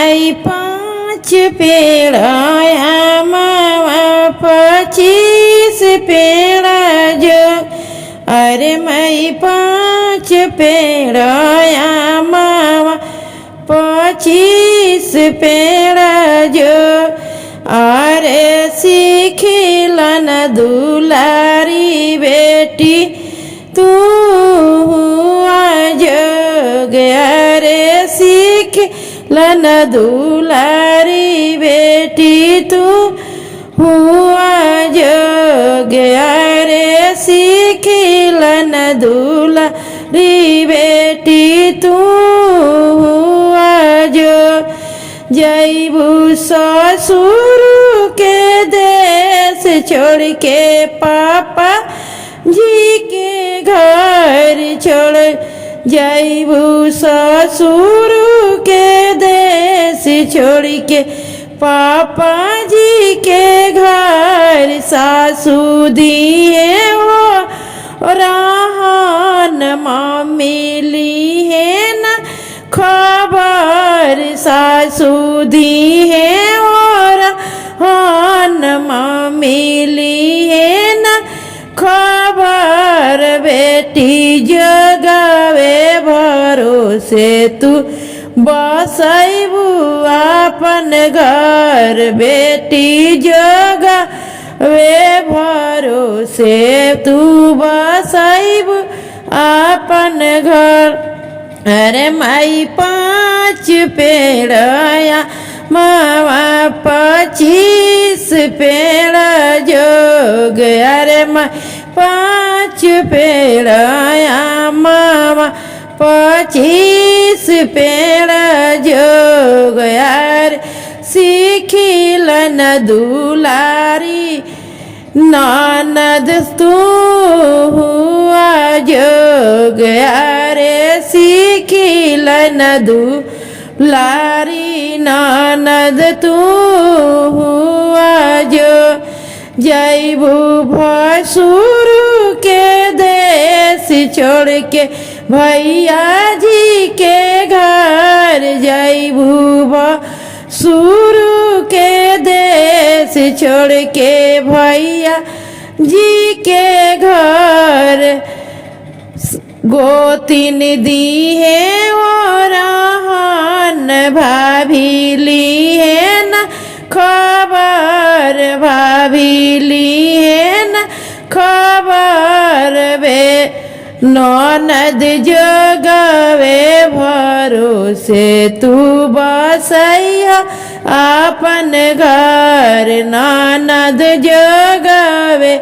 माई 5 पेड़ाया मावा 25 पेड़ा जो। अरे माई 5 पेड़ाया मावा 25 पेड़ा जो। अरे सीखिलन दुलारी बेटी तू जोग। अरे सीखिलन दुलारी बेटी तू हुआ जोग। अरे सीखिलन दुलारी बेटी तू हुआ जोग। जैबू ससुर के देश छोड़ के पापा जी के घर छोड़। जैबू ससुर के देश छोड़ के पापा जी के घर। सासू दिए वो रहन मम्मी ली है न खबर। सासू दी है और हन मम्मी ली है न खबर। बेटी जगावे भरोसे तू बसैबू अपन घर। बेटी जगावे भरोसे तू बसैबू अपन घर। अरे माई 5 पेड़ाया मावा 25 पेड़ा जोग। अरे माई 5 पेड़ाया मावा 25 पेड़ा जोग। अरे सीखिलन दुलारी ननद तू हुआ जोग। अरे सीखिलन दुलारी ननद तू हुआ जोग। जैबू भसुर के देश छोड़ के भैया जी के घर। जैबू भसुर के देश छोड़ के भैया जी के घर। गोतिन दी है और रहन भाभी ली है न खबर। भाभी ली है न खबर। बे ननद जगावे भरोसे तू बसैया अपन घर। ननद जगावे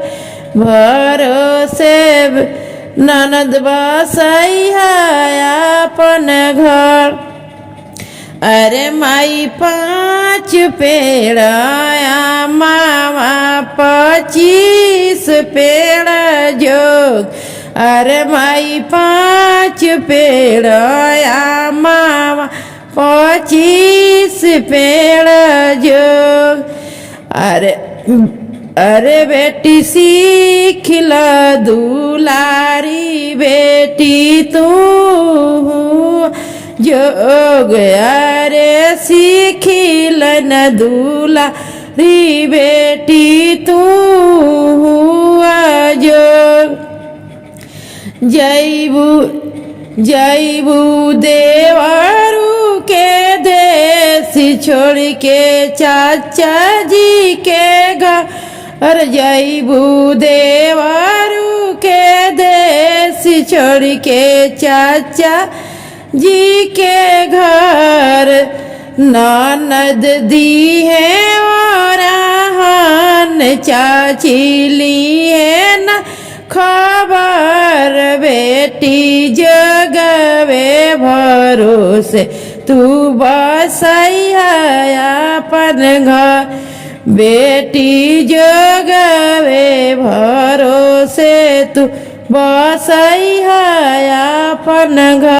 भरोसे ननद बसैया अपन घर। अरे माई 5 पेड़ाया मावा 25 पेड़ा जोग। अरे माई 5 पेड़ाया मावा 25 पेड़ा जोग। अरे बेटी सीखिला दुलारी बेटी तू जोग। अरे सीखिलन दुलारी बेटी तू हुआ जोग। जैबू देवरू के देश छोड़ के चाचा जी के घर। जैबू देवरू के देश छोड़ के चाचा जी के घर। ननद दी है और रहन चाची ली है न खबर। बेटी जगावे भरोसे तू बसैया अपन घर। बेटी जगावे भरोसे तू बसैया अपन घर।